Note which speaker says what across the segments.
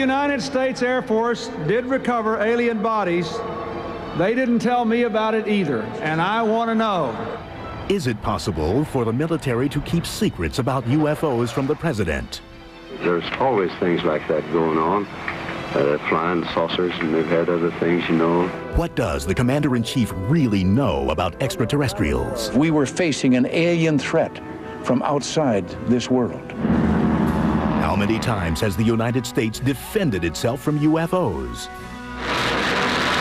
Speaker 1: United States Air Force did recover alien bodies, they didn't tell me about it either, and I want to know.
Speaker 2: Is it possible for the military to keep secrets about UFOs from the president?
Speaker 3: There's always things like that going on. Flying saucers, and they've had other things, you know.
Speaker 2: What does the commander-in-chief really know about extraterrestrials?
Speaker 4: We were facing an alien threat from outside this world.
Speaker 2: How many times has the United States defended itself from UFOs?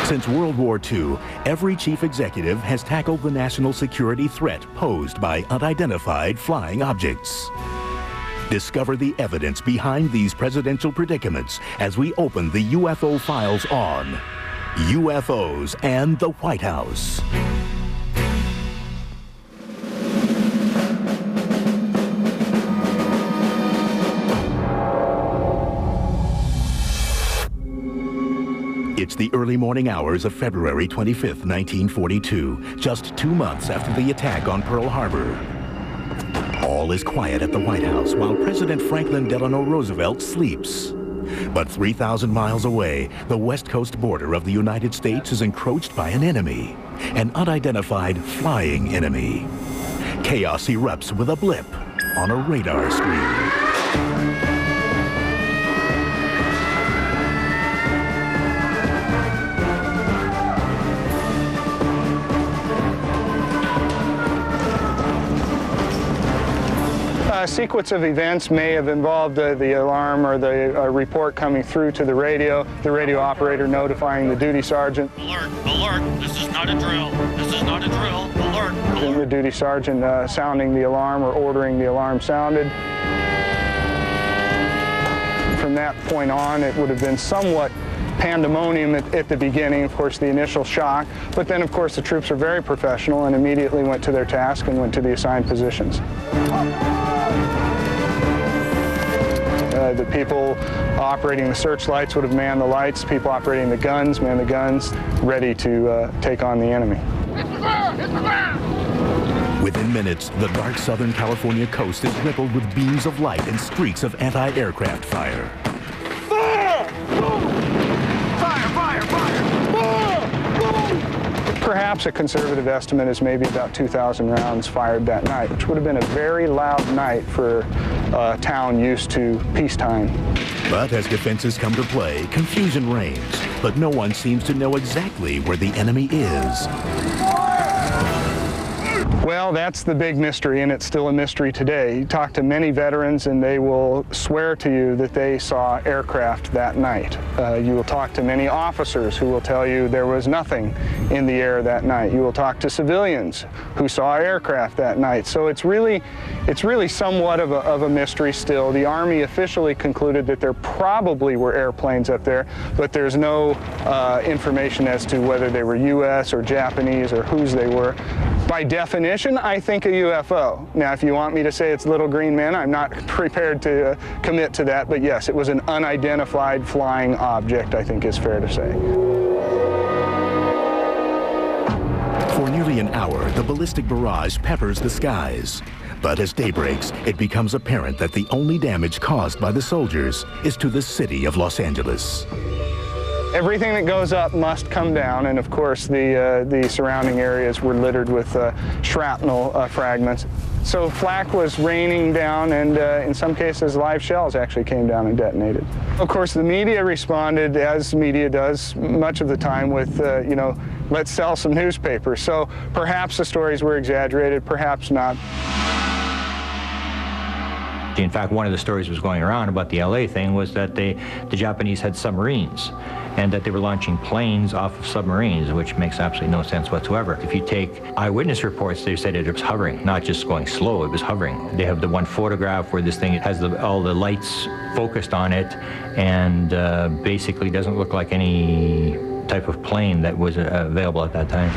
Speaker 2: Since World War II, every chief executive has tackled the national security threat posed by unidentified flying objects. Discover the evidence behind these presidential predicaments as we open the UFO files on UFOs and the White House. It's the early morning hours of February 25th, 1942, just 2 months after the attack on Pearl Harbor. All is quiet at the White House while President Franklin Delano Roosevelt sleeps. But 3,000 miles away, the west coast border of the United States is encroached by an enemy, an unidentified flying enemy. Chaos erupts with a blip on a radar screen.
Speaker 5: A sequence of events may have involved the alarm or the report coming through to the radio operator notifying the duty sergeant.
Speaker 6: Alert, alert, this is not a drill, this is not a drill, alert, alert.
Speaker 5: And the duty sergeant sounding the alarm or ordering the alarm sounded. From that point on, it would have been somewhat pandemonium at the beginning, of course, the initial shock, but then, of course, the troops were very professional and immediately went to their task and went to the assigned positions. The people operating the searchlights would have manned the lights, people operating the guns, manned the guns, ready to take on the enemy.
Speaker 2: Within minutes, the dark Southern California coast is riddled with beams of light and streaks of anti-aircraft fire.
Speaker 5: Fire! Fire! Fire! Fire! Perhaps a conservative estimate is maybe about 2,000 rounds fired that night, which would have been a very loud night for a town used to peacetime.
Speaker 2: But as defenses come to play, confusion reigns, but no one seems to know exactly where the enemy is.
Speaker 5: Well, that's the big mystery, and it's still a mystery today. You talk to many veterans, and they will swear to you that they saw aircraft that night. You will talk to many officers who will tell you there was nothing in the air that night. You will talk to civilians who saw aircraft that night. So it's really somewhat of a mystery still. The Army officially concluded that there probably were airplanes up there, but there's no information as to whether they were U.S. or Japanese or whose they were. By definition, I think a UFO. Now, if you want me to say it's little green men, I'm not prepared to commit to that, but yes, it was an unidentified flying object, I think is fair to say.
Speaker 2: For nearly an hour, the ballistic barrage peppers the skies. But as day breaks, it becomes apparent that the only damage caused by the soldiers is to the city of Los Angeles.
Speaker 5: Everything that goes up must come down, and of course the surrounding areas were littered with shrapnel fragments. So flak was raining down, and in some cases live shells actually came down and detonated. Of course, the media responded, as media does much of the time, with, you know, let's sell some newspapers. So perhaps the stories were exaggerated, perhaps not.
Speaker 7: In fact, one of the stories was going around about the LA thing was that the Japanese had submarines and that they were launching planes off of submarines, which makes absolutely no sense whatsoever. If you take eyewitness reports, they said it was hovering, not just going slow, it was hovering. They have the one photograph where this thing has all the lights focused on it and basically doesn't look like any type of plane that was available at that time.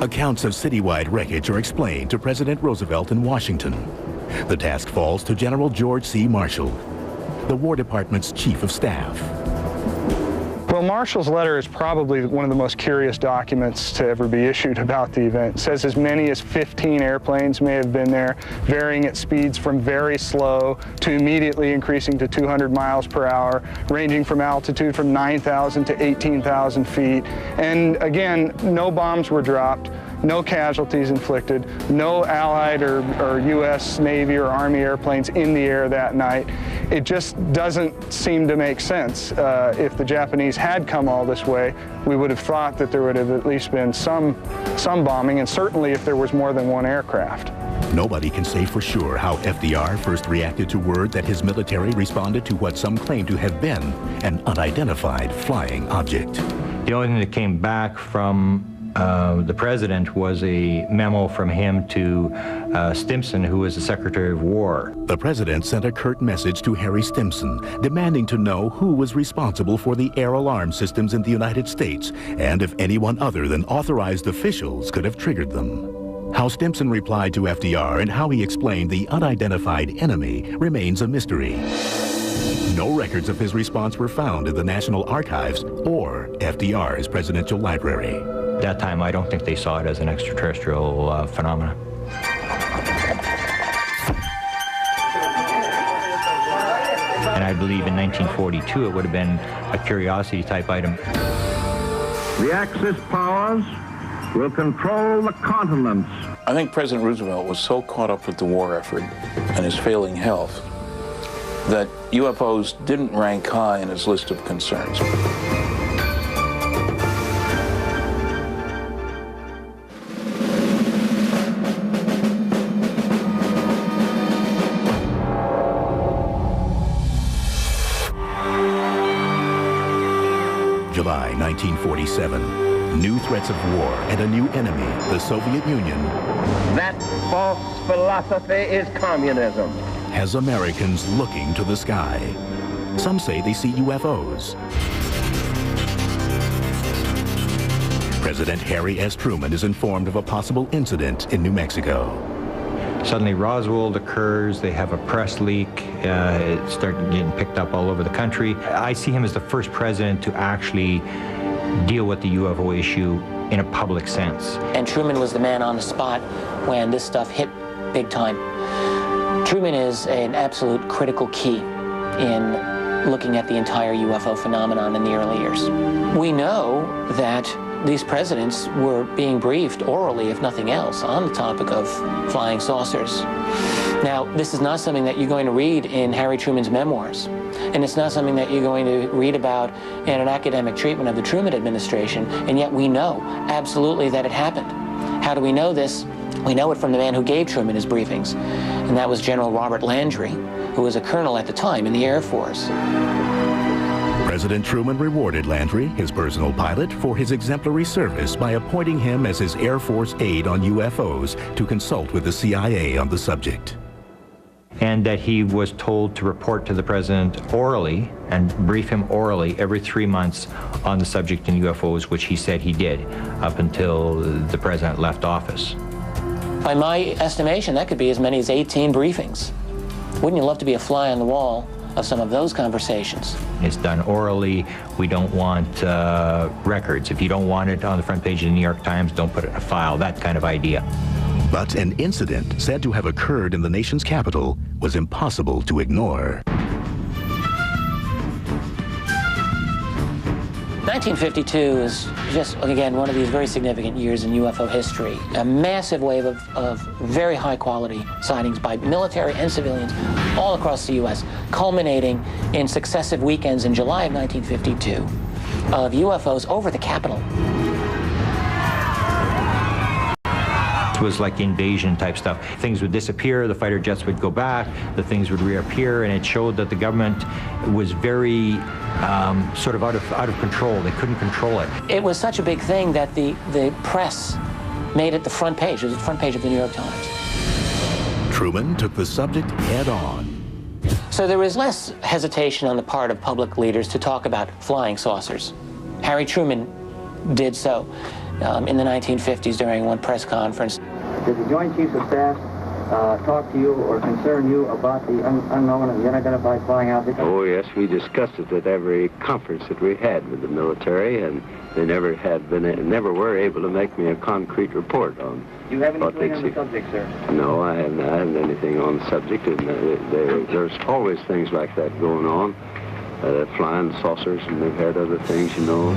Speaker 2: Accounts of citywide wreckage are explained to President Roosevelt in Washington. The task falls to General George C. Marshall, the War Department's Chief of Staff.
Speaker 5: Well, Marshall's letter is probably one of the most curious documents to ever be issued about the event. It says as many as 15 airplanes may have been there, varying at speeds from very slow to immediately increasing to 200 miles per hour, ranging from altitude from 9,000 to 18,000 feet. And again, no bombs were dropped, no casualties inflicted, no Allied or U.S. Navy or Army airplanes in the air that night. It just doesn't seem to make sense. If the Japanese had come all this way, we would have thought that there would have at least been some bombing, and certainly if there was more than one aircraft.
Speaker 2: Nobody can say for sure how FDR first reacted to word that his military responded to what some claim to have been an unidentified flying object.
Speaker 7: The only thing that came back from the president was a memo from him to Stimson, who was the Secretary of War.
Speaker 2: The president sent a curt message to Harry Stimson, demanding to know who was responsible for the air alarm systems in the United States, and if anyone other than authorized officials could have triggered them. How Stimson replied to FDR and how he explained the unidentified enemy remains a mystery. No records of his response were found in the National Archives or FDR's presidential library.
Speaker 7: At that time, I don't think they saw it as an extraterrestrial phenomenon. And I believe in 1942 it would have been a curiosity type item.
Speaker 8: The Axis powers will control the continents.
Speaker 4: I think President Roosevelt was so caught up with the war effort and his failing health that UFOs didn't rank high in his list of concerns.
Speaker 2: July 1947. New threats of war and a new enemy, the Soviet Union.
Speaker 9: That false philosophy is communism.
Speaker 2: Has Americans looking to the sky. Some say they see UFOs. President Harry S. Truman is informed of a possible incident in New Mexico.
Speaker 7: Suddenly Roswell occurs, they have a press leak, it started getting picked up all over the country. I see him as the first president to actually deal with the UFO issue in a public sense.
Speaker 10: And Truman was the man on the spot when this stuff hit big time. Truman is an absolute critical key in looking at the entire UFO phenomenon in the early years. We know that these presidents were being briefed orally, if nothing else, on the topic of flying saucers. Now, this is not something that you're going to read in Harry Truman's memoirs, and it's not something that you're going to read about in an academic treatment of the Truman administration, and yet we know absolutely that it happened. How do we know this? We know it from the man who gave Truman his briefings, and that was General Robert Landry, who was a colonel at the time in the Air Force.
Speaker 2: President Truman rewarded Landry, his personal pilot, for his exemplary service by appointing him as his Air Force aide on UFOs to consult with the CIA on the subject.
Speaker 7: And that he was told to report to the president orally and brief him orally every 3 months on the subject in UFOs, which he said he did up until the president left office.
Speaker 10: By my estimation, that could be as many as 18 briefings. Wouldn't you love to be a fly on the wall of some of those conversations?
Speaker 7: It's done orally. We don't want records. If you don't want it on the front page of the New York Times, don't put it in a file, that kind of idea.
Speaker 2: But an incident said to have occurred in the nation's capital was impossible to ignore.
Speaker 10: 1952 is just, again, one of these very significant years in UFO history. A massive wave of very high-quality sightings by military and civilians all across the U.S., culminating in successive weekends in July of 1952 of UFOs over the Capitol.
Speaker 7: It was like invasion type stuff. Things would disappear, the fighter jets would go back, the things would reappear, and it showed that the government was very sort of out of control. They couldn't control it.
Speaker 10: It was such a big thing that the press made it the front page. It was the front page of the New York Times.
Speaker 2: Truman took the subject head on.
Speaker 10: So there was less hesitation on the part of public leaders to talk about flying saucers. Harry Truman did so in the 1950s during one press conference.
Speaker 9: To the Joint Chiefs of Staff,
Speaker 11: talk to you or concern you about the unknown and the unidentified flying object?
Speaker 3: Oh, yes, we discussed it at every conference that we had with the military, and they never were able to make me a concrete report on.
Speaker 11: Do you have anything on the subject, sir?
Speaker 3: No, I haven't anything on the subject, and there's always things like that going on. Flying saucers, and they've had other things, you know.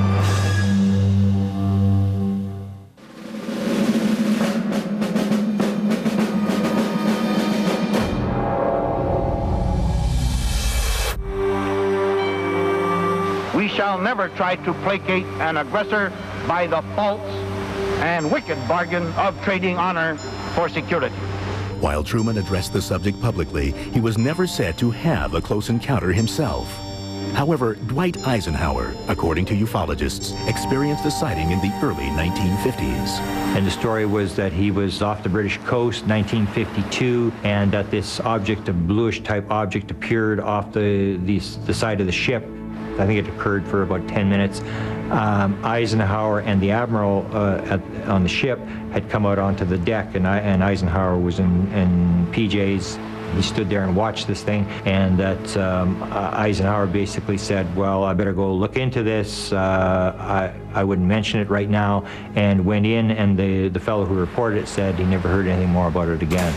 Speaker 8: We shall never try to placate an aggressor by the false and wicked bargain of trading honor for security.
Speaker 2: While Truman addressed the subject publicly, he was never said to have a close encounter himself. However, Dwight Eisenhower, according to ufologists, experienced a sighting in the early 1950s.
Speaker 7: And the story was that he was off the British coast, 1952, and that this object, a bluish-type object, appeared off the side of the ship. I think it occurred for about 10 minutes. Eisenhower and the admiral on the ship had come out onto the deck, and Eisenhower was in PJs. He stood there and watched this thing, and that Eisenhower basically said, well, I better go look into this. I wouldn't mention it right now, and went in, and the fellow who reported it said he never heard anything more about it again.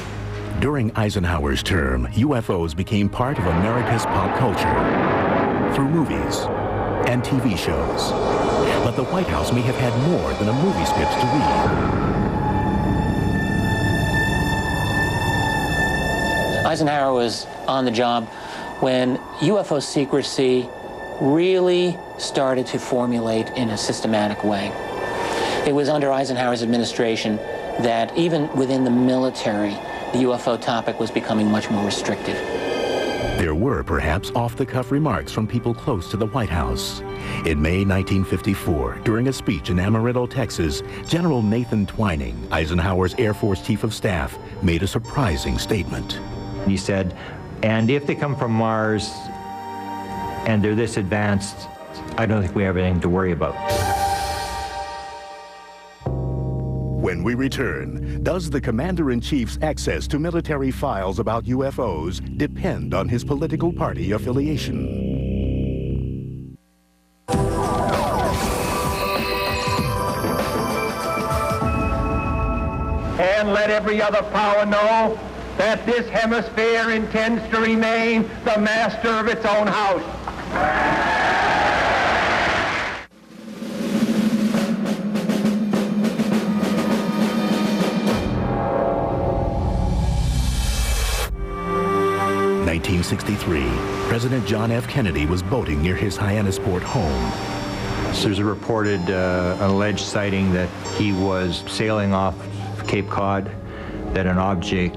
Speaker 2: During Eisenhower's term, UFOs became part of America's pop culture through movies and TV shows. But the White House may have had more than a movie script to read.
Speaker 10: Eisenhower was on the job when UFO secrecy really started to formulate in a systematic way. It was under Eisenhower's administration that even within the military, the UFO topic was becoming much more restricted.
Speaker 2: There were perhaps off-the-cuff remarks from people close to the White House. In May 1954, during a speech in Amarillo, Texas, General Nathan Twining, Eisenhower's Air Force Chief of Staff, made a surprising statement.
Speaker 7: He said, and if they come from Mars and they're this advanced, I don't think we have anything to worry about.
Speaker 2: When we return, does the Commander-in-Chief's access to military files about UFOs depend on his political party affiliation?
Speaker 9: And let every other power know that this hemisphere intends to remain the master of its own house.
Speaker 2: 1963, President John F. Kennedy was boating near his Hyannisport home.
Speaker 7: So there's a reported, an alleged sighting that he was sailing off Cape Cod, that an object,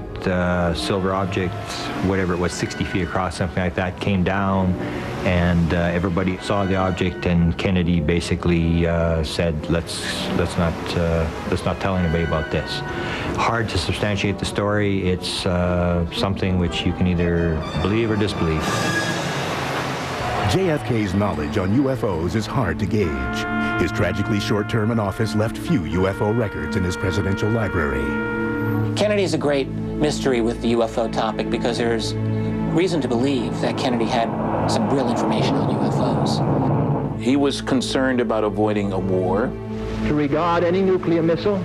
Speaker 7: silver object, whatever it was, 60 feet across, something like that, came down, and everybody saw the object, and Kennedy basically said, let's not tell anybody about this. Hard to substantiate the story. It's something which you can either believe or disbelieve.
Speaker 2: JFK's knowledge on UFOs is hard to gauge. His tragically short term in office left few UFO records in his presidential library.
Speaker 10: Kennedy is a great mystery with the UFO topic because there's reason to believe that Kennedy had some real information on UFOs.
Speaker 4: He was concerned about avoiding a war.
Speaker 9: To regard any nuclear missile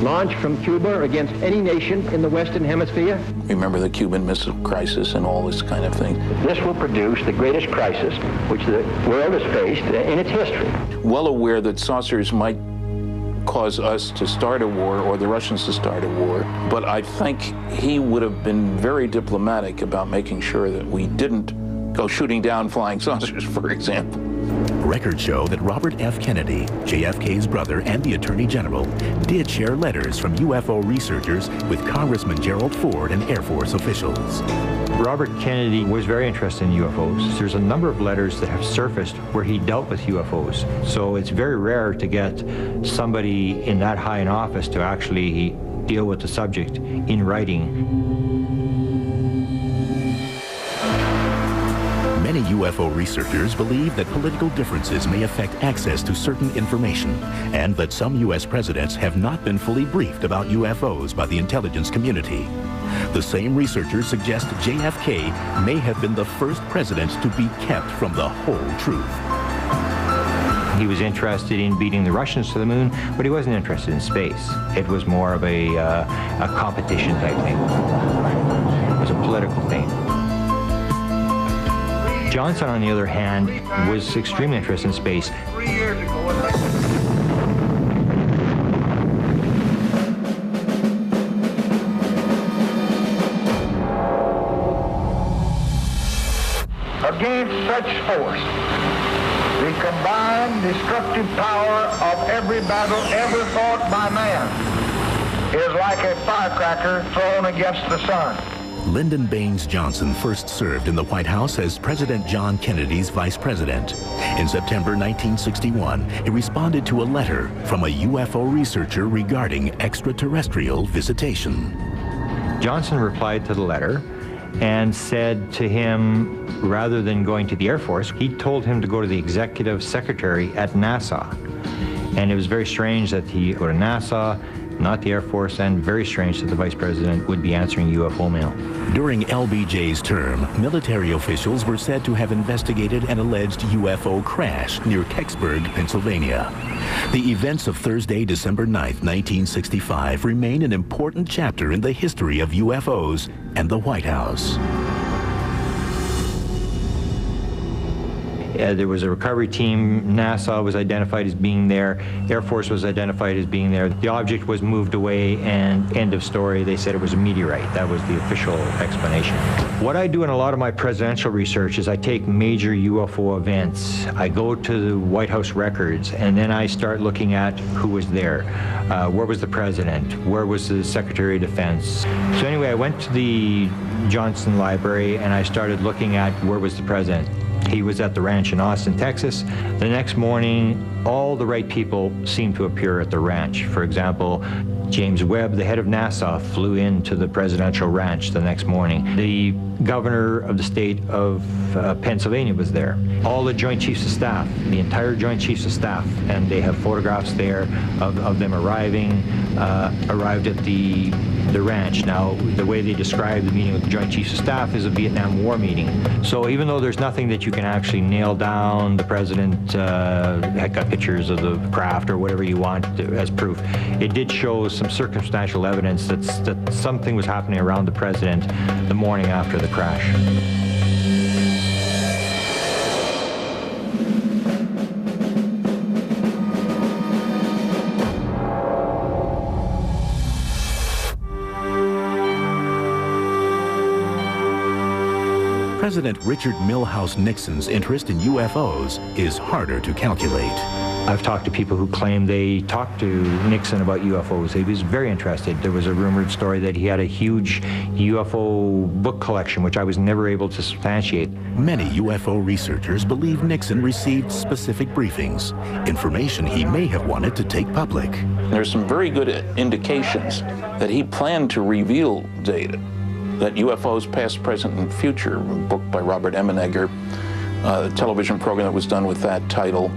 Speaker 9: launched from Cuba against any nation in the Western Hemisphere.
Speaker 4: Remember the Cuban Missile Crisis and all this kind of thing.
Speaker 9: This will produce the greatest crisis which the world has faced in its history.
Speaker 4: Well aware that saucers might cause us to start a war or the Russians to start a war, but I think he would have been very diplomatic about making sure that we didn't go shooting down flying saucers, for example.
Speaker 2: Records show that Robert F. Kennedy, JFK's brother and the Attorney General, did share letters from UFO researchers with Congressman Gerald Ford and Air Force officials.
Speaker 7: Robert Kennedy was very interested in UFOs. There's a number of letters that have surfaced where he dealt with UFOs. So it's very rare to get somebody in that high in office to actually deal with the subject in writing.
Speaker 2: Many UFO researchers believe that political differences may affect access to certain information, and that some U.S. presidents have not been fully briefed about UFOs by the intelligence community. The same researchers suggest JFK may have been the first president to be kept from the whole truth.
Speaker 7: He was interested in beating the Russians to the moon, but he wasn't interested in space. It was more of a competition type thing. It was a political thing. Johnson, on the other hand, was extremely interested in space.
Speaker 9: 3 years ago, against such force, the combined destructive power of every battle ever fought by man is like a firecracker thrown against the sun.
Speaker 2: Lyndon Baines Johnson first served in the White House as President John Kennedy's vice president. In September 1961, he responded to a letter from a UFO researcher regarding extraterrestrial visitation.
Speaker 7: Johnson replied to the letter and said to him, rather than going to the Air Force, he told him to go to the executive secretary at NASA. And it was very strange that he go to NASA, not the Air Force, and very strange that the vice president would be answering UFO mail.
Speaker 2: During LBJ's term, military officials were said to have investigated an alleged UFO crash near Kecksburg, Pennsylvania. The events of Thursday, December 9th, 1965 remain an important chapter in the history of UFOs and the White House.
Speaker 7: There was a recovery team. NASA was identified as being there. Air Force was identified as being there. The object was moved away, and end of story. They said it was a meteorite. That was the official explanation. What I do in a lot of my presidential research is I take major UFO events. I go to the White House records, and then I start looking at who was there. Where was the president? Where was the Secretary of Defense? So anyway, I went to the Johnson Library, and I started looking at where was the president. He was at the ranch in Austin, Texas. The next morning, all the right people seemed to appear at the ranch. For example, James Webb, the head of NASA, flew into the presidential ranch the next morning. The governor of the state of Pennsylvania was there. All the Joint Chiefs of Staff, the entire Joint Chiefs of Staff, and they have photographs there of them arrived at the ranch. Now, the way they describe the meeting with the Joint Chiefs of Staff is a Vietnam War meeting. So even though there's nothing that you can actually nail down, the president had got pictures of the craft or whatever you want as proof, it did show some circumstantial evidence that something was happening around the president the morning after the crash.
Speaker 2: President Richard Milhous Nixon's interest in UFOs is harder to calculate.
Speaker 7: I've talked to people who claim they talked to Nixon about UFOs. He was very interested. There was a rumored story that he had a huge UFO book collection, which I was never able to substantiate.
Speaker 2: Many UFO researchers believe Nixon received specific briefings, information he may have wanted to take public.
Speaker 4: There's some very good indications that he planned to reveal data, that UFOs Past, Present, and Future, a book by Robert Emenegger, a television program that was done with that title.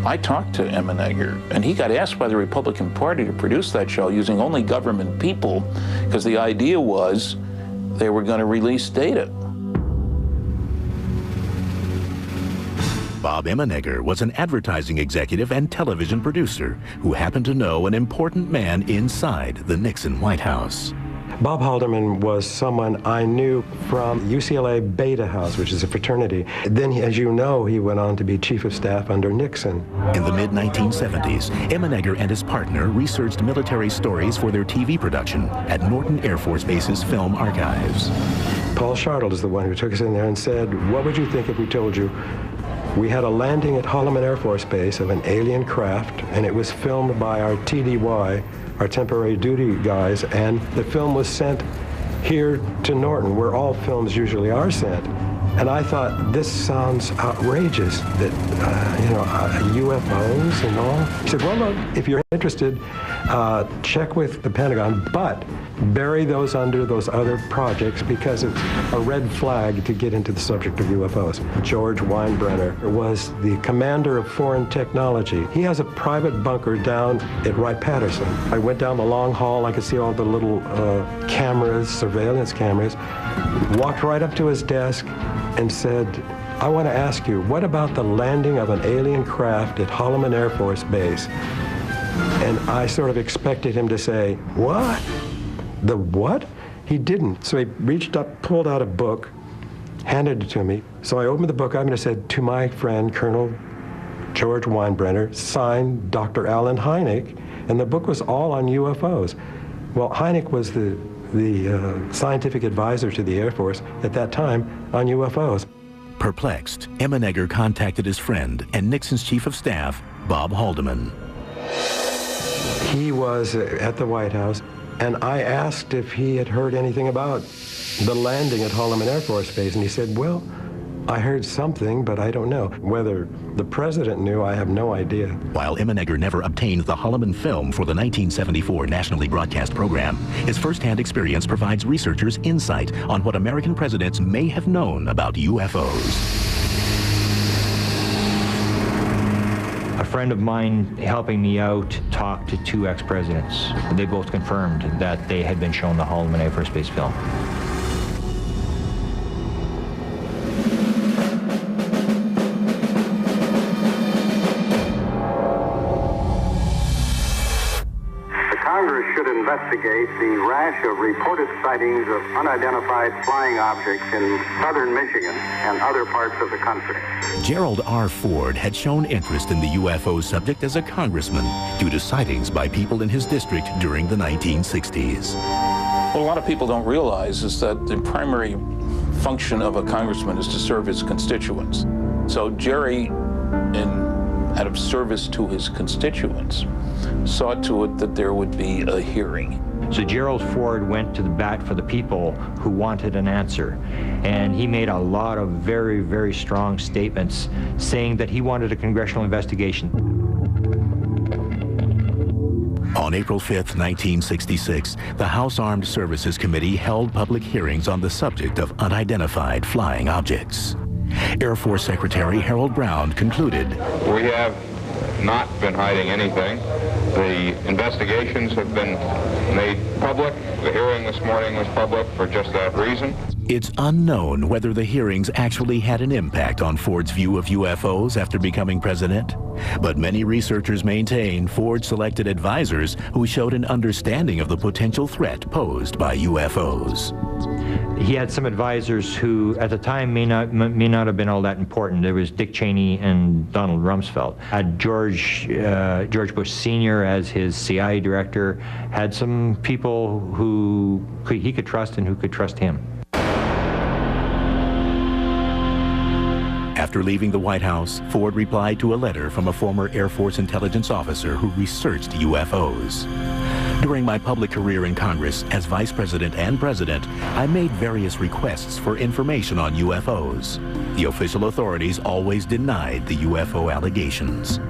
Speaker 4: I talked to Emenegger, and he got asked by the Republican Party to produce that show using only government people, because the idea was they were going to release data.
Speaker 2: Bob Emenegger was an advertising executive and television producer who happened to know an important man inside the Nixon White House.
Speaker 12: Bob Haldeman was someone I knew from UCLA Beta House, which is a fraternity. Then, as you know, he went on to be chief of staff under Nixon.
Speaker 2: In the mid-1970s, Emenegger and his partner researched military stories for their TV production at Norton Air Force Base's film archives.
Speaker 12: Paul Shartle is the one who took us in there and said, "What would you think if we told you we had a landing at Holloman Air Force Base of an alien craft, and it was filmed by our TDY, our temporary duty guys, and the film was sent here to Norton, where all films usually are sent, And I thought, this sounds outrageous, that, UFOs and all. He said, well, look, if you're interested, check with the Pentagon, but bury those under those other projects because it's a red flag to get into the subject of UFOs. George Weinbrenner was the commander of foreign technology. He has a private bunker down at Wright-Patterson. I went down the long hall, I could see all the little cameras, surveillance cameras, walked right up to his desk and said, I want to ask you, what about the landing of an alien craft at Holloman Air Force Base? And I sort of expected him to say, what? The what? He didn't. So he reached up, pulled out a book, handed it to me. So I opened the book up and it said, to my friend, Colonel George Weinbrenner, signed Dr. Alan Hynek, and the book was all on UFOs. Well, Hynek was the scientific advisor to the Air Force at that time on UFOs.
Speaker 2: Perplexed, Emenegger contacted his friend and Nixon's chief of staff, Bob Haldeman.
Speaker 12: He was at the White House, and I asked if he had heard anything about the landing at Holloman Air Force Base, and he said, well, I heard something, but I don't know. Whether the president knew, I have no idea.
Speaker 2: While Emenegger never obtained the Holloman film for the 1974 nationally broadcast program, his first-hand experience provides researchers insight on what American presidents may have known about UFOs.
Speaker 7: A friend of mine helping me out talked to two ex-presidents. They both confirmed that they had been shown the Holloman Air Force Base film.
Speaker 13: Congress should investigate the rash of reported sightings of unidentified flying objects in southern Michigan and other parts of the country.
Speaker 2: Gerald R. Ford had shown interest in the UFO subject as a congressman due to sightings by people in his district during the 1960s.
Speaker 4: What a lot of people don't realize is that the primary function of a congressman is to serve his constituents. So Jerry, out of service to his constituents, saw to it that there would be a hearing.
Speaker 7: So Gerald Ford went to the bat for the people who wanted an answer. And he made a lot of very, very strong statements saying that he wanted a congressional investigation.
Speaker 2: On April 5th, 1966, the House Armed Services Committee held public hearings on the subject of unidentified flying objects. Air Force Secretary Harold Brown concluded,
Speaker 14: we have not been hiding anything. The investigations have been made public. The hearing this morning was public for just that reason.
Speaker 2: It's unknown whether the hearings actually had an impact on Ford's view of UFOs after becoming president. But many researchers maintain Ford selected advisors who showed an understanding of the potential threat posed by UFOs.
Speaker 7: He had some advisors who, at the time, may not have been all that important. There was Dick Cheney and Donald Rumsfeld. Had George Bush Sr. as his CIA director, had some people who he could trust and who could trust him.
Speaker 2: After leaving the White House, Ford replied to a letter from a former Air Force intelligence officer who researched UFOs. During my public career in Congress as Vice President and President, I made various requests for information on UFOs. The official authorities always denied the UFO allegations.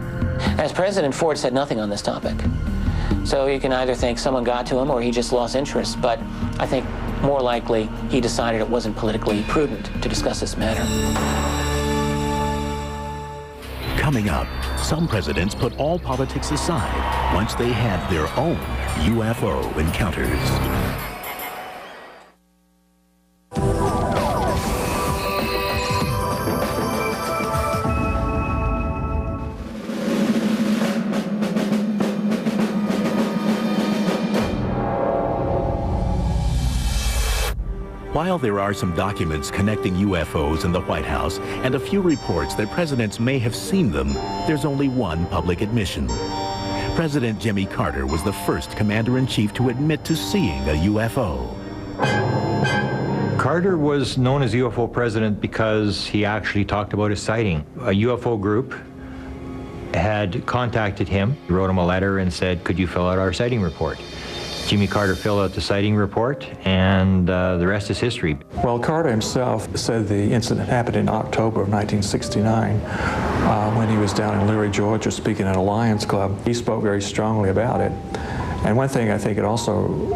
Speaker 10: As President, Ford said nothing on this topic. So you can either think someone got to him or he just lost interest, but I think more likely he decided it wasn't politically prudent to discuss this matter.
Speaker 2: Coming up, some presidents put all politics aside once they had their own UFO encounters. While there are some documents connecting UFOs in the White House and a few reports that presidents may have seen them, there's only one public admission. President Jimmy Carter was the first commander-in-chief to admit to seeing a UFO.
Speaker 7: Carter was known as UFO president because he actually talked about his sighting. A UFO group had contacted him, wrote him a letter and said, could you fill out our sighting report? Jimmy Carter filled out the sighting report, and the rest is history.
Speaker 15: Well, Carter himself said the incident happened in October of 1969 when he was down in Leary, Georgia, speaking at a Lions Club. He spoke very strongly about it. And one thing I think it also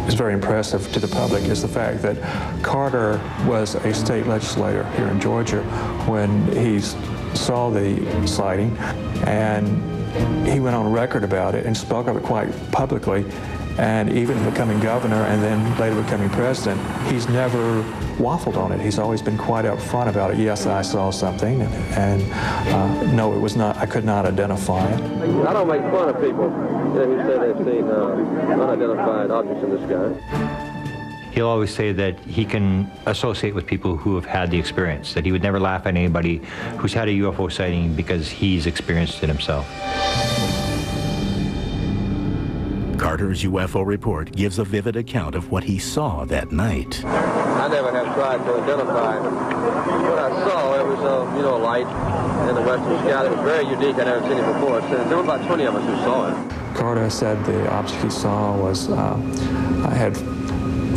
Speaker 15: is very impressive to the public is the fact that Carter was a state legislator here in Georgia when he saw the sighting, and he went on record about it and spoke of it quite publicly. And even becoming governor and then later becoming president, he's never waffled on it. He's always been quite upfront about it. Yes, I saw something, and no, it was not. I could not identify it.
Speaker 3: I don't make fun of people who say they've seen unidentified objects in the sky.
Speaker 7: He'll always say that he can associate with people who have had the experience, that he would never laugh at anybody who's had a UFO sighting because he's experienced it himself.
Speaker 2: Carter's UFO report gives a vivid account of what he saw that night.
Speaker 3: I never have tried to identify what I saw. It was a light in the western sky that was very unique. I never seen it before. So there were about 20 of us who saw it.
Speaker 15: Carter said the object he saw was had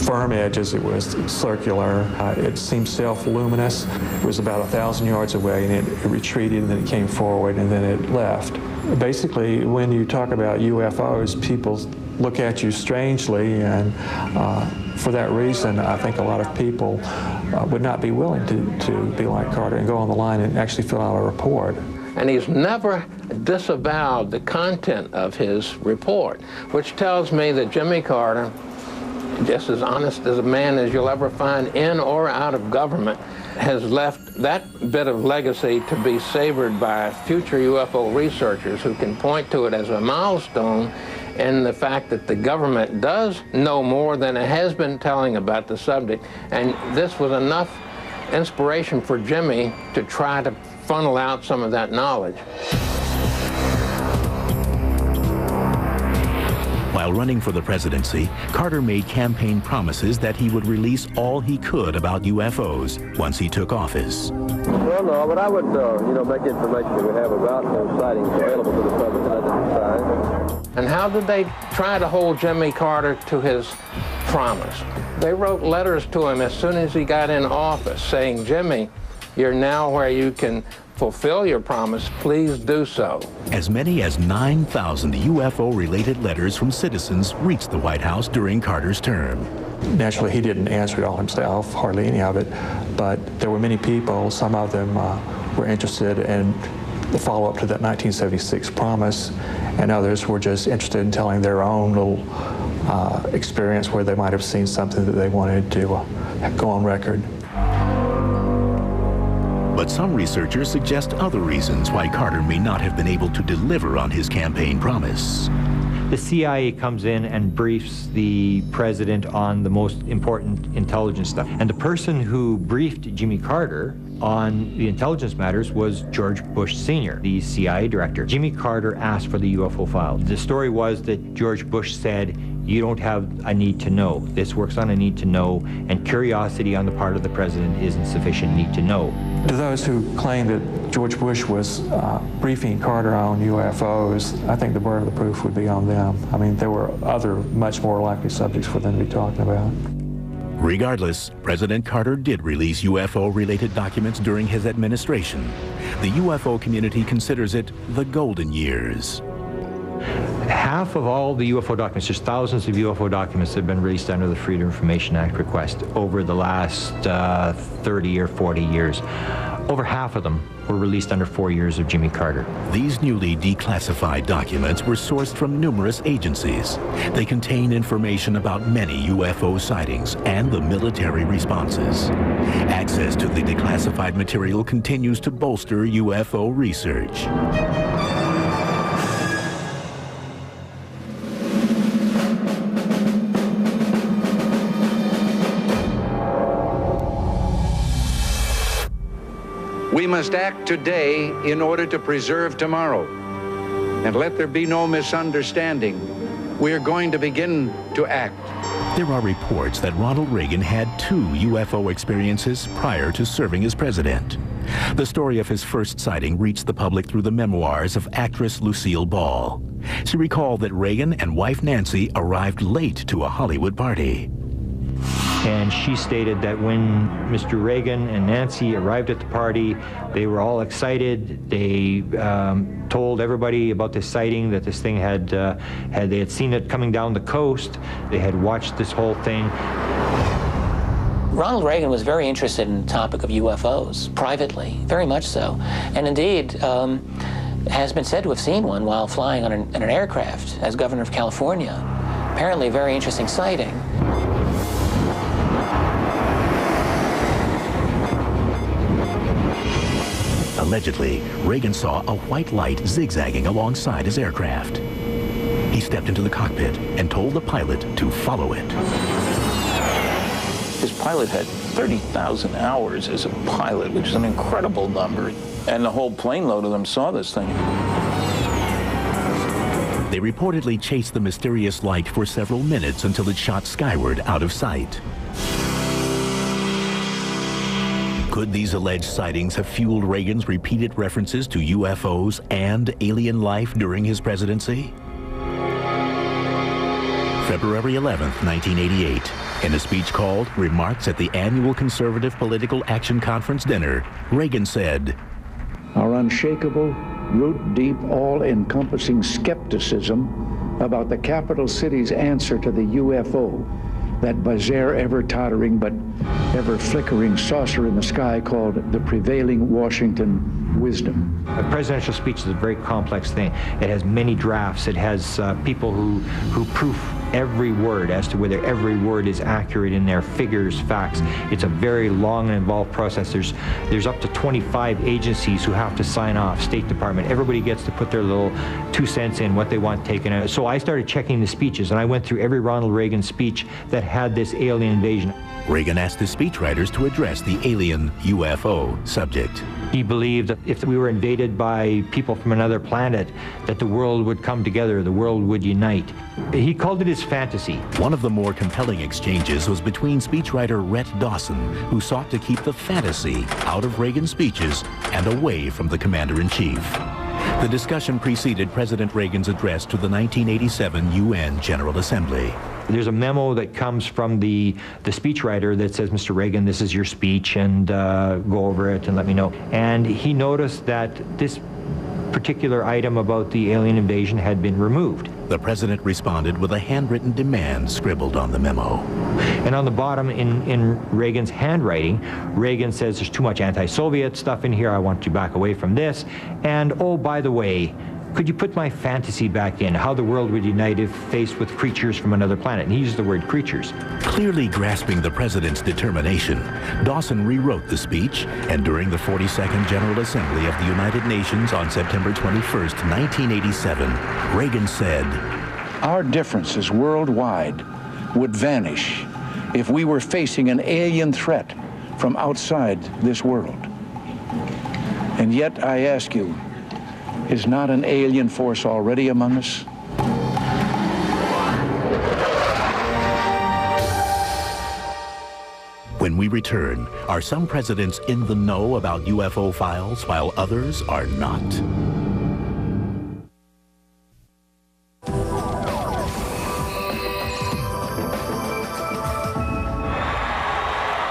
Speaker 15: firm edges. It was circular. It seemed self-luminous. It was about 1,000 yards away, and it retreated, and then it came forward, and then it left. Basically, when you talk about UFOs, people look at you strangely, and for that reason, I think a lot of people would not be willing to be like Carter and go on the line and actually fill out a report.
Speaker 16: And he's never disavowed the content of his report, which tells me that Jimmy Carter, just as honest as a man as you'll ever find in or out of government, has left that bit of legacy to be savored by future UFO researchers who can point to it as a milestone in the fact that the government does know more than it has been telling about the subject. And this was enough inspiration for Jimmy to try to funnel out some of that knowledge.
Speaker 2: While running for the presidency, Carter made campaign promises that he would release all he could about UFOs once he took office.
Speaker 3: Well, no, but I would, make the information that we have about those sightings available to the public at this time.
Speaker 16: And how did they try to hold Jimmy Carter to his promise? They wrote letters to him as soon as he got in office saying, Jimmy, you're now where you can fulfill your promise, please do so.
Speaker 2: As many as 9,000 UFO-related letters from citizens reached the White House during Carter's term.
Speaker 15: Naturally, he didn't answer it all himself, hardly any of it, but there were many people, some of them were interested in the follow-up to that 1976 promise, and others were just interested in telling their own little experience where they might have seen something that they wanted to go on record.
Speaker 2: But some researchers suggest other reasons why Carter may not have been able to deliver on his campaign promise.
Speaker 7: The CIA comes in and briefs the president on the most important intelligence stuff. And the person who briefed Jimmy Carter on the intelligence matters was George Bush Sr., the CIA director. Jimmy Carter asked for the UFO file. The story was that George Bush said, you don't have a need to know. This works on a need to know, and curiosity on the part of the president isn't sufficient need to know.
Speaker 15: To those who claim that George Bush was briefing Carter on UFOs, I think the burden of the proof would be on them. I mean, there were other much more likely subjects for them to be talking about.
Speaker 2: Regardless, President Carter did release UFO-related documents during his administration. The UFO community considers it the golden years.
Speaker 7: Half of all the UFO documents, there's thousands of UFO documents that have been released under the Freedom of Information Act request over the last 30 or 40 years. Over half of them were released under 4 years of Jimmy Carter.
Speaker 2: These newly declassified documents were sourced from numerous agencies. They contain information about many UFO sightings and the military responses. Access to the declassified material continues to bolster UFO research.
Speaker 17: We must act today in order to preserve tomorrow. And let there be no misunderstanding. We are going to begin to act.
Speaker 2: There are reports that Ronald Reagan had 2 UFO experiences prior to serving as president. The story of his first sighting reached the public through the memoirs of actress Lucille Ball. She recalled that Reagan and wife Nancy arrived late to a Hollywood party.
Speaker 7: And she stated that when Mr. Reagan and Nancy arrived at the party, they were all excited. They told everybody about this sighting, that this thing they had seen it coming down the coast. They had watched this whole thing.
Speaker 10: Ronald Reagan was very interested in the topic of UFOs, privately, very much so. And indeed, has been said to have seen one while flying on an aircraft as governor of California. Apparently a very interesting sighting.
Speaker 2: Allegedly, Reagan saw a white light zigzagging alongside his aircraft. He stepped into the cockpit and told the pilot to follow it.
Speaker 4: His pilot had 30,000 hours as a pilot, which is an incredible number. And the whole plane load of them saw this thing.
Speaker 2: They reportedly chased the mysterious light for several minutes until it shot skyward out of sight. Could these alleged sightings have fueled Reagan's repeated references to UFOs and alien life during his presidency? February 11th, 1988, in a speech called Remarks at the Annual Conservative Political Action Conference Dinner, Reagan said,
Speaker 17: "Our unshakable, root-deep, all-encompassing skepticism about the capital city's answer to the UFO, that bizarre, ever-tottering but ever-flickering saucer in the sky called the prevailing Washington wisdom."
Speaker 7: A presidential speech is a very complex thing. It has many drafts. It has people who proof every word as to whether every word is accurate in their figures, facts. It's a very long and involved process. There's up to 25 agencies who have to sign off, State Department. Everybody gets to put their little 2 cents in, what they want taken out. So I started checking the speeches, and I went through every Ronald Reagan speech that had this alien invasion.
Speaker 2: Reagan asked his speechwriters to address the alien UFO subject.
Speaker 7: He believed that if we were invaded by people from another planet, that the world would come together, the world would unite. He called it his fantasy.
Speaker 2: One of the more compelling exchanges was between speechwriter Rhett Dawson, who sought to keep the fantasy out of Reagan's speeches and away from the commander-in-chief. The discussion preceded President Reagan's address to the 1987 UN General Assembly.
Speaker 7: There's a memo that comes from the speechwriter that says, "Mr. Reagan, this is your speech, and go over it and let me know." And he noticed that this particular item about the alien invasion had been removed.
Speaker 2: The president responded with a handwritten demand scribbled on the memo.
Speaker 7: And on the bottom, in Reagan's handwriting, Reagan says, "There's too much anti-Soviet stuff in here. I want you back away from this. And, oh, by the way, could you put my fantasy back in, how the world would unite if faced with creatures from another planet?" And he used the word creatures.
Speaker 2: Clearly grasping the president's determination, Dawson rewrote the speech, and during the 42nd General Assembly of the United Nations on September 21st, 1987, Reagan said,
Speaker 17: "Our differences worldwide would vanish if we were facing an alien threat from outside this world. And yet, I ask you, is not an alien force already among us?"
Speaker 2: When we return, are some presidents in the know about UFO files while others are not?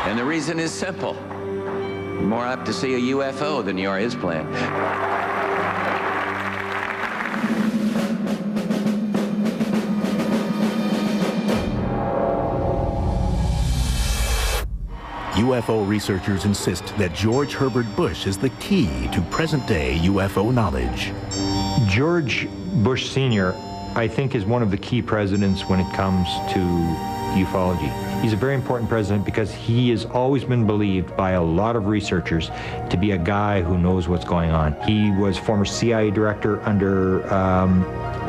Speaker 18: And the reason is simple. You're more apt to see a UFO than you are his plan.
Speaker 2: UFO researchers insist that George Herbert Bush is the key to present-day UFO knowledge.
Speaker 7: George Bush Sr., I think, is one of the key presidents when it comes to ufology. He's a very important president because he has always been believed by a lot of researchers to be a guy who knows what's going on. He was former CIA director under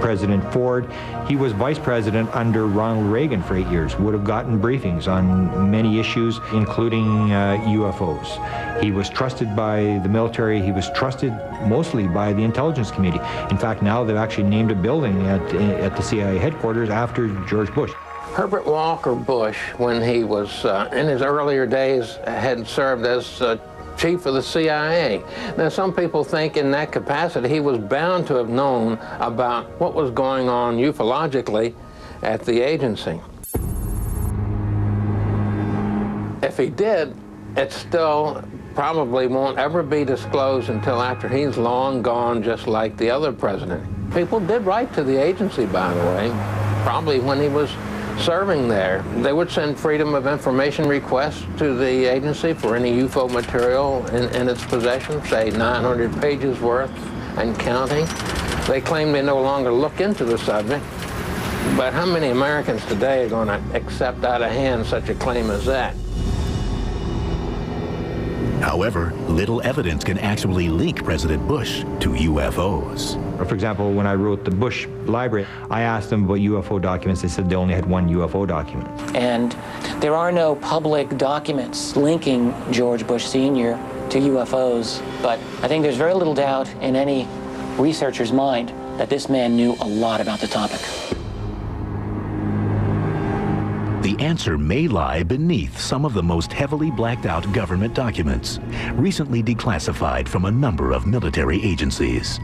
Speaker 7: President Ford. He was vice president under Ronald Reagan for 8 years, would have gotten briefings on many issues, including UFOs. He was trusted by the military. He was trusted mostly by the intelligence community. In fact, now they've actually named a building at the CIA headquarters after George Bush.
Speaker 16: Herbert Walker Bush, when he was in his earlier days, had served as chief of the CIA. Now, some people think in that capacity he was bound to have known about what was going on ufologically at the agency. If he did, it still probably won't ever be disclosed until after he's long gone, just like the other president. People did write to the agency, by the way, probably when he was serving there. They would send Freedom of Information requests to the agency for any UFO material in its possession, say 900 pages worth and counting. They claim they no longer look into the subject, but how many Americans today are going to accept out of hand such a claim as that?
Speaker 2: However, little evidence can actually link President Bush to UFOs.
Speaker 7: For example, when I wrote the Bush Library, I asked them about UFO documents. They said they only had one UFO document.
Speaker 10: And there are no public documents linking George Bush Sr. to UFOs, but I think there's very little doubt in any researcher's mind that this man knew a lot about the topic.
Speaker 2: The answer may lie beneath some of the most heavily blacked out government documents, recently declassified from a number of military agencies.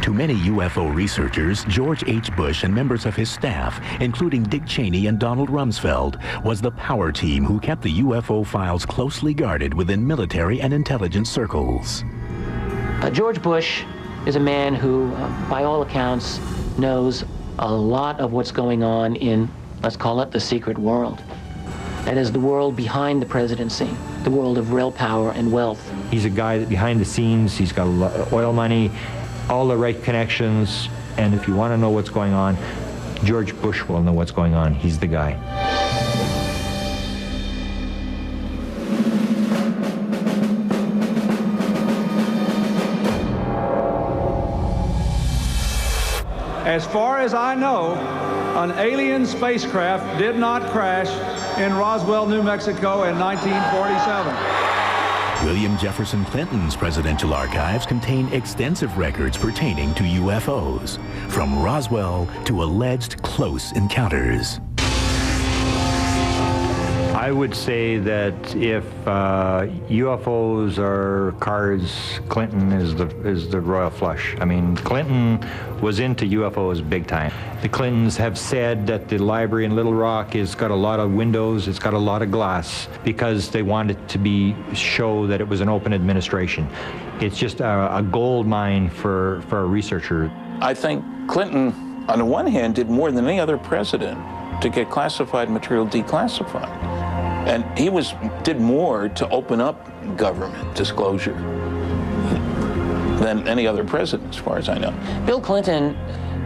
Speaker 2: To many UFO researchers, George H. Bush and members of his staff, including Dick Cheney and Donald Rumsfeld, was the power team who kept the UFO files closely guarded within military and intelligence circles.
Speaker 10: George Bush is a man who, by all accounts, knows a lot of what's going on in, let's call it, the secret world. That is the world behind the presidency, the world of real power and wealth.
Speaker 7: He's a guy that behind the scenes, he's got a lot of oil money, all the right connections, and if you want to know what's going on, George Bush will know what's going on. He's the guy.
Speaker 1: As far as I know, an alien spacecraft did not crash in Roswell, New Mexico in 1947.
Speaker 2: William Jefferson Clinton's presidential archives contain extensive records pertaining to UFOs, from Roswell to alleged close encounters.
Speaker 7: I would say that if UFOs are cards, Clinton is the royal flush. I mean, Clinton was into UFOs big time. The Clintons have said that the library in Little Rock has got a lot of windows, it's got a lot of glass, because they wanted to show that it was an open administration. It's just a gold mine for a researcher.
Speaker 4: I think Clinton, on the one hand, did more than any other president to get classified material declassified. And he did more to open up government disclosure than any other president, as far as I know.
Speaker 10: Bill Clinton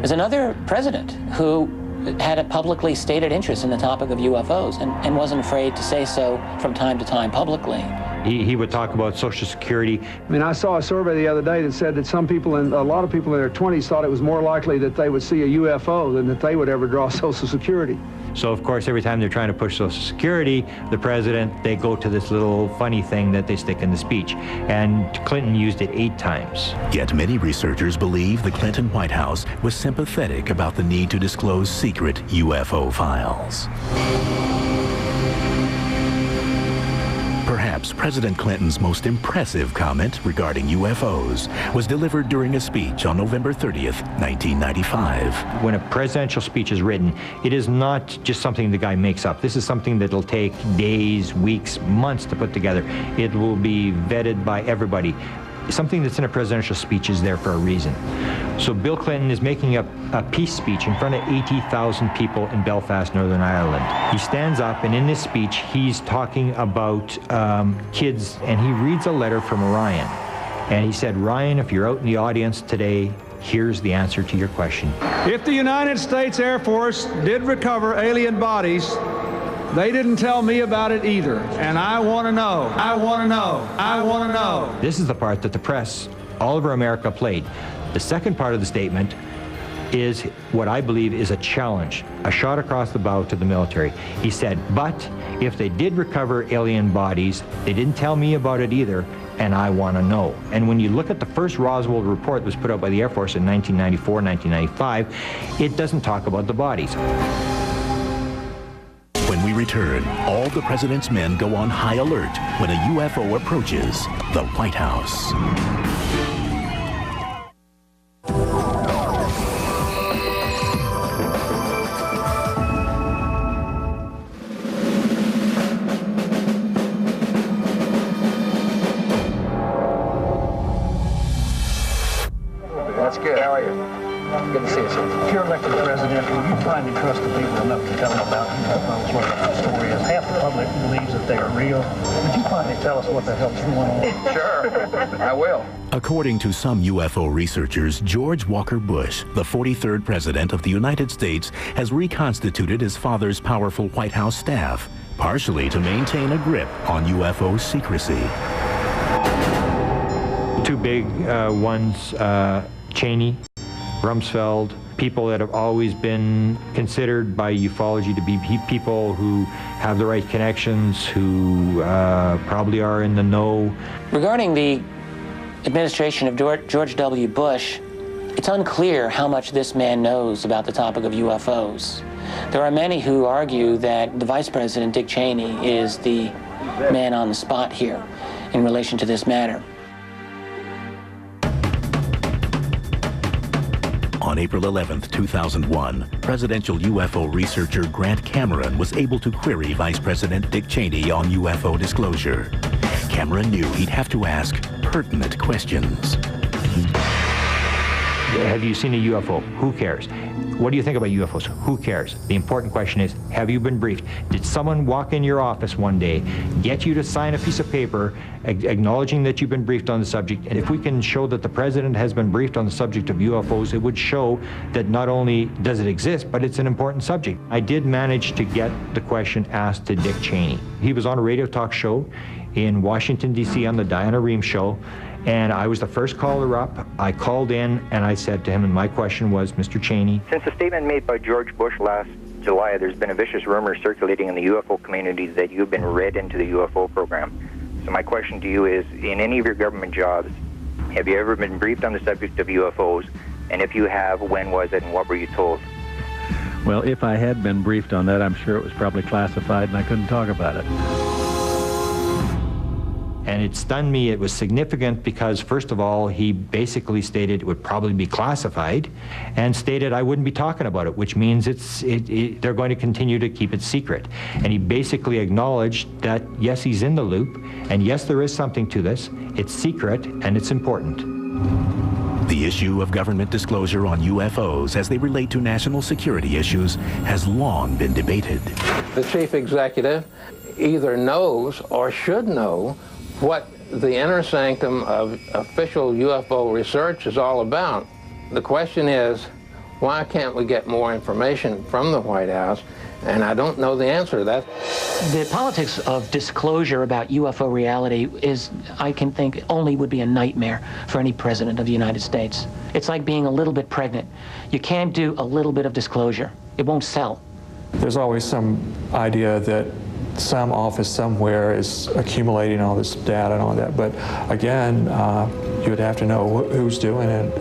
Speaker 10: is another president who had a publicly stated interest in the topic of UFOs and wasn't afraid to say so from time to time publicly.
Speaker 7: He would talk about Social Security.
Speaker 1: I mean, I saw a survey the other day that said that a lot of people in their 20s thought it was more likely that they would see a UFO than that they would ever draw Social Security.
Speaker 7: So, of course, every time they're trying to push Social Security, the president, they go to this little funny thing that they stick in the speech. And Clinton used it 8 times.
Speaker 2: Yet many researchers believe the Clinton White House was sympathetic about the need to disclose secret UFO files. Perhaps President Clinton's most impressive comment regarding UFOs was delivered during a speech on November 30th, 1995.
Speaker 7: When a presidential speech is written, it is not just something the guy makes up. This is something that'll take days, weeks, months to put together. It will be vetted by everybody. Something that's in a presidential speech is there for a reason. So Bill Clinton is making up a peace speech in front of 80,000 people in Belfast, Northern Ireland. He stands up, and in this speech, he's talking about kids, and he reads a letter from Ryan. And he said, Ryan, if you're out in the audience today, here's the answer to your question.
Speaker 1: If the United States Air Force did recover alien bodies, they didn't tell me about it either, and I want to know. I want to know. I want to know.
Speaker 7: This is the part that the press all over America played. The second part of the statement is what I believe is a challenge, a shot across the bow to the military. He said, but if they did recover alien bodies, they didn't tell me about it either, and I want to know. And when you look at the first Roswell report that was put out by the Air Force in 1994, 1995, it doesn't talk about the bodies.
Speaker 2: When we return, all the president's men go on high alert when a UFO approaches the White House.
Speaker 11: That's good. How are you? Good to see you, sir. If you're elected president, will you finally trust the people enough to tell them about UFOs, what the story is? Half the public believes that they are real. Would you finally tell us what the hell's going on? Sure, I will.
Speaker 2: According to some UFO researchers, George Walker Bush, the 43rd President of the United States, has reconstituted his father's powerful White House staff, partially to maintain a grip on UFO secrecy.
Speaker 7: Two big ones, Cheney, Rumsfeld, people that have always been considered by ufology to be people who have the right connections, who probably are in the know.
Speaker 10: Regarding the administration of George W. Bush, it's unclear how much this man knows about the topic of UFOs. There are many who argue that the Vice President, Dick Cheney, is the man on the spot here in relation to this matter.
Speaker 2: On April 11, 2001, presidential UFO researcher Grant Cameron was able to query Vice President Dick Cheney on UFO disclosure. Cameron knew he'd have to ask pertinent questions.
Speaker 7: Have you seen a UFO? Who cares? What do you think about UFOs? Who cares? The important question is, have you been briefed? Did someone walk in your office one day, get you to sign a piece of paper acknowledging that you've been briefed on the subject? And if we can show that the president has been briefed on the subject of UFOs, it would show that not only does it exist, but it's an important subject. I did manage to get the question asked to Dick Cheney. He was on a radio talk show in Washington, D.C. on the Diana Rehm show. And I was the first caller up. I called in and I said to him, and my question was, Mr. Cheney.
Speaker 19: Since the statement made by George Bush last July, there's been a vicious rumor circulating in the UFO community that you've been read into the UFO program. So my question to you is, in any of your government jobs, have you ever been briefed on the subject of UFOs? And if you have, when was it and what were you told?
Speaker 20: Well, if I had been briefed on that, I'm sure it was probably classified and I couldn't talk about it.
Speaker 7: And it stunned me. It was significant because, first of all, he basically stated it would probably be classified and stated I wouldn't be talking about it, which means they're going to continue to keep it secret. And he basically acknowledged that, yes, he's in the loop, and yes, there is something to this. It's secret, and it's important.
Speaker 2: The issue of government disclosure on UFOs as they relate to national security issues has long been debated.
Speaker 16: The chief executive either knows or should know what the inner sanctum of official UFO research is all about. The question is, why can't we get more information from the White House? And I don't know the answer to that.
Speaker 10: The politics of disclosure about UFO reality is, I can think, only would be a nightmare for any president of the United States. It's like being a little bit pregnant. You can't do a little bit of disclosure. It won't sell.
Speaker 15: There's always some idea that some office somewhere is accumulating all this data and all that. But again, you would have to know who's doing it.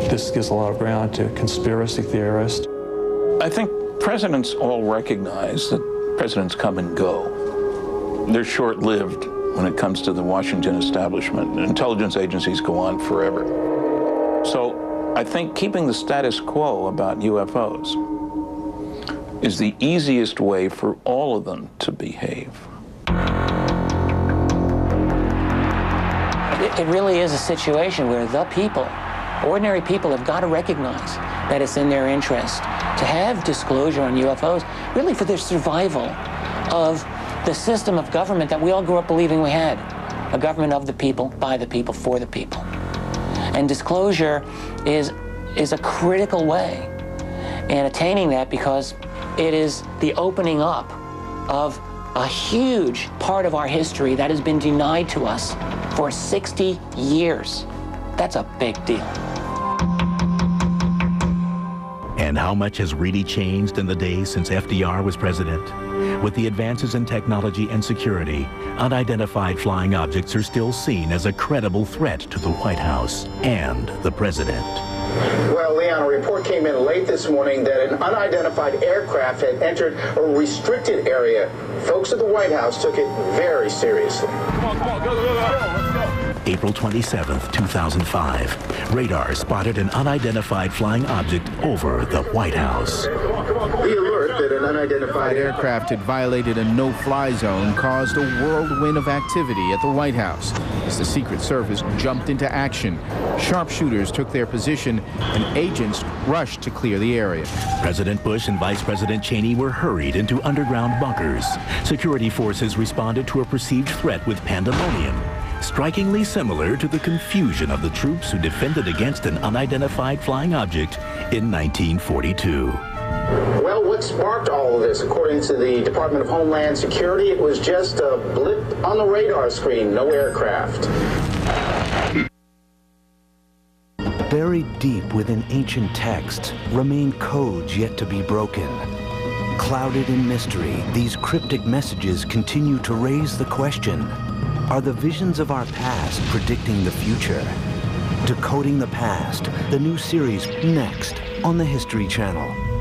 Speaker 15: This gives a lot of ground to conspiracy theorists.
Speaker 4: I think presidents all recognize that presidents come and go. They're short-lived when it comes to the Washington establishment. Intelligence agencies go on forever. So I think keeping the status quo about UFOs is the easiest way for all of them to behave.
Speaker 10: It really is a situation where the people, ordinary people, have got to recognize that it's in their interest to have disclosure on UFOs, really for their survival of the system of government that we all grew up believing we had. A government of the people, by the people, for the people. And disclosure is a critical way in attaining that, because it is the opening up of a huge part of our history that has been denied to us for 60 years. That's a big deal.
Speaker 2: And how much has really changed in the days since FDR was president? With the advances in technology and security, unidentified flying objects are still seen as a credible threat to the White House and the president.
Speaker 21: Well, Leon, a report came in late this morning that an unidentified aircraft had entered a restricted area. Folks at the White House took it very seriously.
Speaker 2: Come on, go, let's go. April 27th, 2005. Radar spotted an unidentified flying object over the White House.
Speaker 21: The alert that an unidentified
Speaker 22: aircraft had violated a no-fly zone caused a whirlwind of activity at the White House. As the Secret Service jumped into action, sharpshooters took their position and agents rushed to clear the area.
Speaker 2: President Bush and Vice President Cheney were hurried into underground bunkers. Security forces responded to a perceived threat with pandemonium, strikingly similar to the confusion of the troops who defended against an unidentified flying object in 1942.
Speaker 21: Well, what sparked all of this? According to the Department of Homeland Security, it was just a blip on the radar screen, no aircraft.
Speaker 23: Buried deep within ancient texts remain codes yet to be broken. Clouded in mystery, these cryptic messages continue to raise the question: are the visions of our past predicting the future? Decoding the Past, the new series next on the History Channel.